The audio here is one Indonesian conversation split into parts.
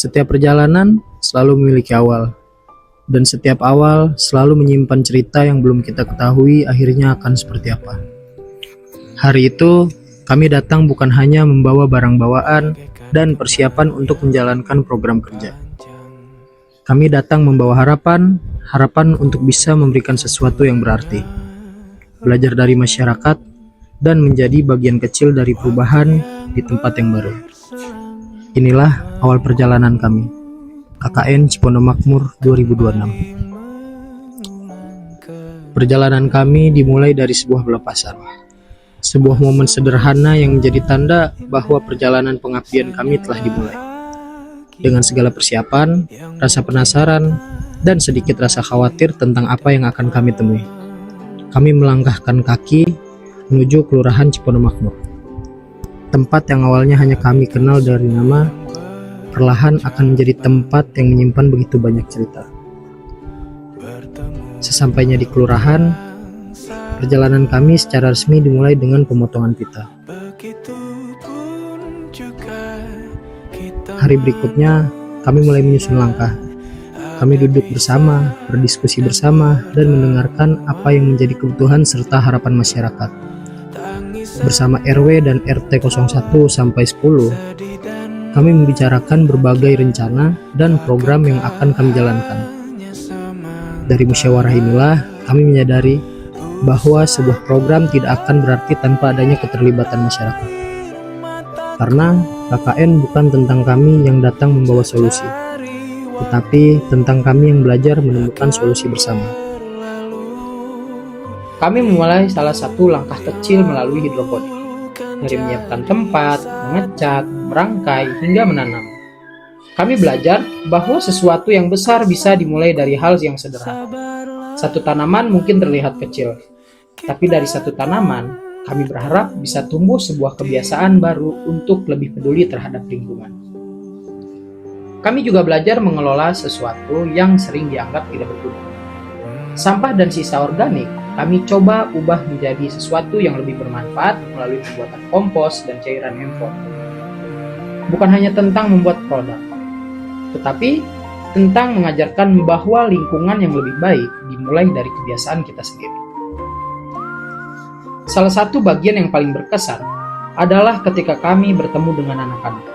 Setiap perjalanan selalu memiliki awal, dan setiap awal selalu menyimpan cerita yang belum kita ketahui akhirnya akan seperti apa. Hari itu, kami datang bukan hanya membawa barang bawaan dan persiapan untuk menjalankan program kerja. Kami datang membawa harapan untuk bisa memberikan sesuatu yang berarti, belajar dari masyarakat, dan menjadi bagian kecil dari perubahan di tempat yang baru. Inilah awal perjalanan kami, KKN Cipondo Makmur 2026. Perjalanan kami dimulai dari sebuah pelepasan, sebuah momen sederhana yang menjadi tanda bahwa perjalanan pengabdian kami telah dimulai. Dengan segala persiapan, rasa penasaran, dan sedikit rasa khawatir tentang apa yang akan kami temui, kami melangkahkan kaki menuju Kelurahan Cipondo Makmur. Tempat yang awalnya hanya kami kenal dari nama, perlahan akan menjadi tempat yang menyimpan begitu banyak cerita. Sesampainya di kelurahan, perjalanan kami secara resmi dimulai dengan pemotongan pita. Hari berikutnya, kami mulai menyusun langkah. Kami duduk bersama, berdiskusi bersama, dan mendengarkan apa yang menjadi kebutuhan serta harapan masyarakat. Bersama RW dan RT 01 sampai 10, kami membicarakan berbagai rencana dan program yang akan kami jalankan. Dari musyawarah inilah, kami menyadari bahwa sebuah program tidak akan berarti tanpa adanya keterlibatan masyarakat. Karena KKN bukan tentang kami yang datang membawa solusi, tetapi tentang kami yang belajar menemukan solusi bersama. Kami memulai salah satu langkah kecil melalui hidroponik, dari menyiapkan tempat, mengecat, merangkai, hingga menanam. Kami belajar bahwa sesuatu yang besar bisa dimulai dari hal yang sederhana. Satu tanaman mungkin terlihat kecil, tapi dari satu tanaman, kami berharap bisa tumbuh sebuah kebiasaan baru untuk lebih peduli terhadap lingkungan. Kami juga belajar mengelola sesuatu yang sering dianggap tidak berguna. Sampah dan sisa organik kami coba ubah menjadi sesuatu yang lebih bermanfaat melalui pembuatan kompos dan cairan handphone. Bukan hanya tentang membuat produk, tetapi tentang mengajarkan bahwa lingkungan yang lebih baik dimulai dari kebiasaan kita sendiri. Salah satu bagian yang paling berkesan adalah ketika kami bertemu dengan anak-anak.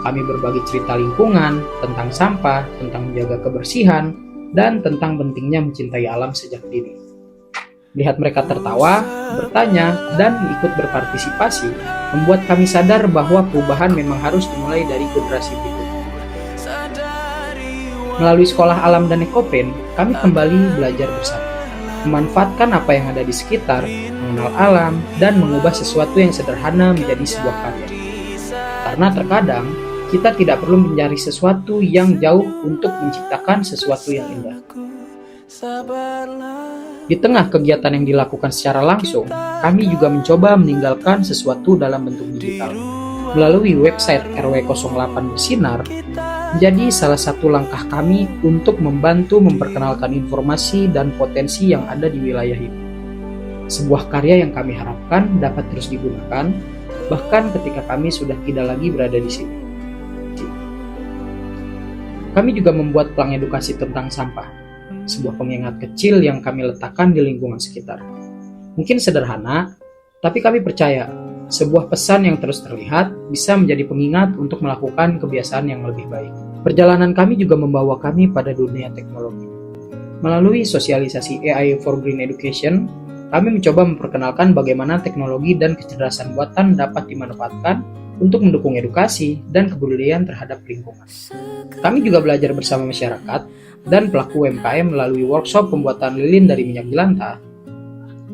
Kami berbagi cerita lingkungan, tentang sampah, tentang menjaga kebersihan, dan tentang pentingnya mencintai alam sejak dini. Lihat mereka tertawa, bertanya, dan ikut berpartisipasi membuat kami sadar bahwa perubahan memang harus dimulai dari generasi berikutnya. Melalui sekolah alam dan ekoprint, kami kembali belajar bersama, memanfaatkan apa yang ada di sekitar, mengenal alam, dan mengubah sesuatu yang sederhana menjadi sebuah karya. Karena terkadang, kita tidak perlu mencari sesuatu yang jauh untuk menciptakan sesuatu yang indah. Di tengah kegiatan yang dilakukan secara langsung, kami juga mencoba meninggalkan sesuatu dalam bentuk digital. Melalui website RW 08 Bersinar, menjadi salah satu langkah kami untuk membantu memperkenalkan informasi dan potensi yang ada di wilayah ini. Sebuah karya yang kami harapkan dapat terus digunakan, bahkan ketika kami sudah tidak lagi berada di sini. Kami juga membuat pelang edukasi tentang sampah, sebuah pengingat kecil yang kami letakkan di lingkungan sekitar. Mungkin sederhana, tapi kami percaya sebuah pesan yang terus terlihat bisa menjadi pengingat untuk melakukan kebiasaan yang lebih baik. Perjalanan kami juga membawa kami pada dunia teknologi. Melalui sosialisasi AI for Green Education, kami mencoba memperkenalkan bagaimana teknologi dan kecerdasan buatan dapat dimanfaatkan untuk mendukung edukasi dan kepedulian terhadap lingkungan. Kami juga belajar bersama masyarakat dan pelaku UMKM melalui workshop pembuatan lilin dari minyak jelantah.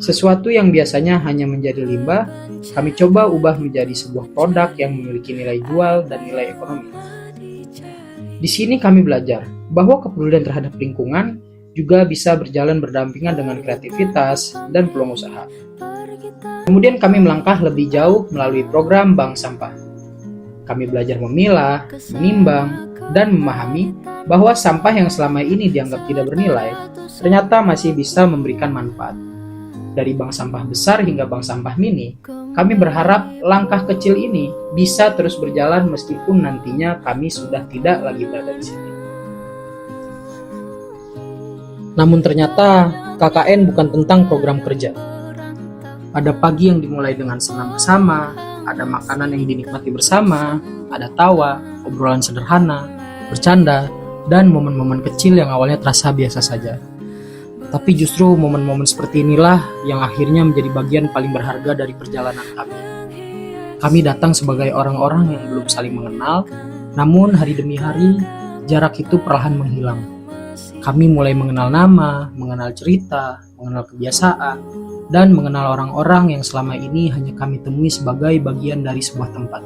Sesuatu yang biasanya hanya menjadi limbah, kami coba ubah menjadi sebuah produk yang memiliki nilai jual dan nilai ekonomi. Di sini kami belajar bahwa kepedulian terhadap lingkungan juga bisa berjalan berdampingan dengan kreativitas dan peluang usaha. Kemudian kami melangkah lebih jauh melalui program bank sampah. Kami belajar memilah, menimbang, dan memahami bahwa sampah yang selama ini dianggap tidak bernilai, ternyata masih bisa memberikan manfaat. dari bank sampah besar hingga bank sampah mini, kami berharap langkah kecil ini bisa terus berjalan meskipun nantinya kami sudah tidak lagi berada di sini. Namun ternyata KKN bukan tentang program kerja. Ada pagi yang dimulai dengan senam bersama, ada makanan yang dinikmati bersama, ada tawa, obrolan sederhana, bercanda, dan momen-momen kecil yang awalnya terasa biasa saja. Tapi justru momen-momen seperti inilah yang akhirnya menjadi bagian paling berharga dari perjalanan kami. Kami datang sebagai orang-orang yang belum saling mengenal, namun hari demi hari, jarak itu perlahan menghilang. Kami mulai mengenal nama, mengenal cerita, mengenal kebiasaan, dan mengenal orang-orang yang selama ini hanya kami temui sebagai bagian dari sebuah tempat.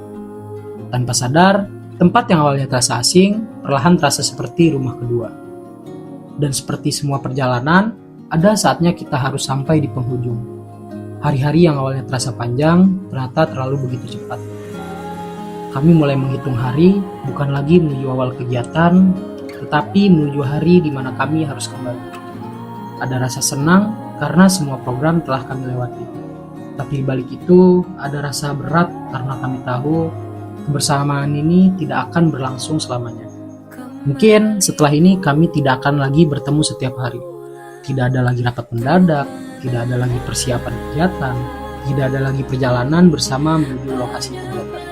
Tanpa sadar, tempat yang awalnya terasa asing, perlahan terasa seperti rumah kedua. Dan seperti semua perjalanan, ada saatnya kita harus sampai di penghujung. Hari-hari yang awalnya terasa panjang, ternyata terlalu begitu cepat. Kami mulai menghitung hari, bukan lagi menuju awal kegiatan, tetapi menuju hari di mana kami harus kembali. Ada rasa senang karena semua program telah kami lewati. Tapi di balik itu, ada rasa berat karena kami tahu kebersamaan ini tidak akan berlangsung selamanya. Mungkin setelah ini kami tidak akan lagi bertemu setiap hari. Tidak ada lagi rapat mendadak, tidak ada lagi persiapan kegiatan, tidak ada lagi perjalanan bersama menuju lokasi kegiatan.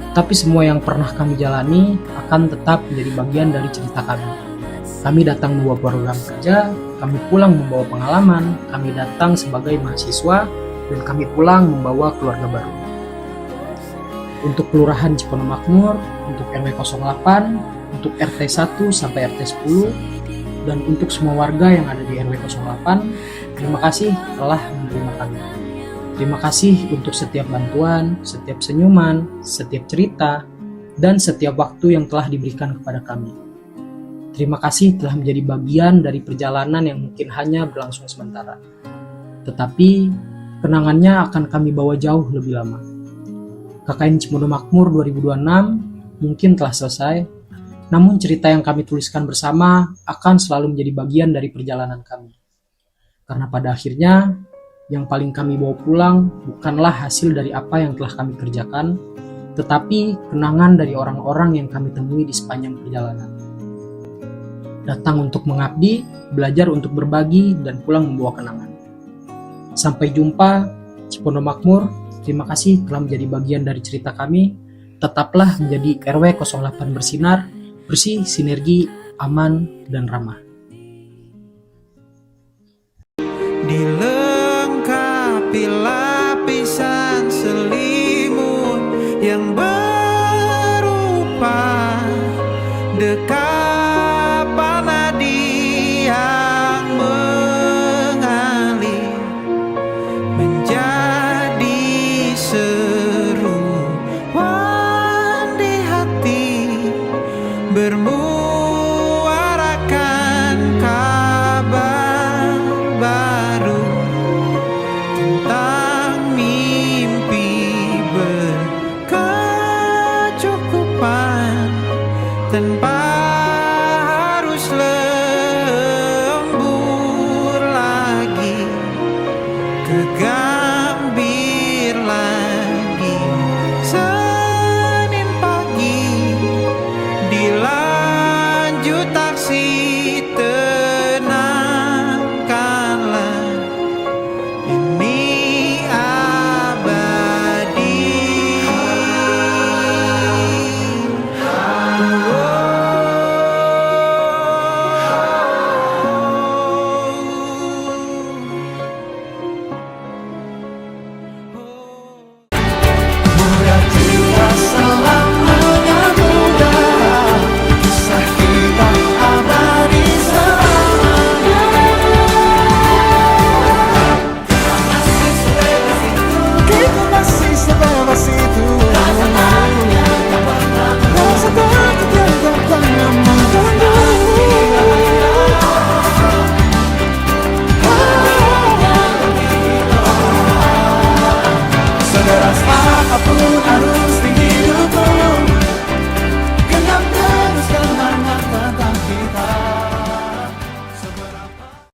Tapi semua yang pernah kami jalani akan tetap menjadi bagian dari cerita kami. Kami datang membawa program kerja, kami pulang membawa pengalaman, kami datang sebagai mahasiswa, dan kami pulang membawa keluarga baru. Untuk Kelurahan Ciponomakmur, untuk RW 08, untuk RT 1 sampai RT 10, dan untuk semua warga yang ada di RW 08, terima kasih telah menerima kami. Terima kasih untuk setiap bantuan, setiap senyuman, setiap cerita, dan setiap waktu yang telah diberikan kepada kami. Terima kasih telah menjadi bagian dari perjalanan yang mungkin hanya berlangsung sementara. Tetapi, kenangannya akan kami bawa jauh lebih lama. KKN Ciponomakmur 2026 mungkin telah selesai, namun cerita yang kami tuliskan bersama akan selalu menjadi bagian dari perjalanan kami. Karena pada akhirnya, yang paling kami bawa pulang bukanlah hasil dari apa yang telah kami kerjakan, tetapi kenangan dari orang-orang yang kami temui di sepanjang perjalanan. Datang untuk mengabdi, belajar untuk berbagi, dan pulang membawa kenangan. Sampai jumpa, Ciponomakmur. Terima kasih telah menjadi bagian dari cerita kami. Tetaplah menjadi RW 08 bersinar, bersih, sinergi, aman, dan ramah.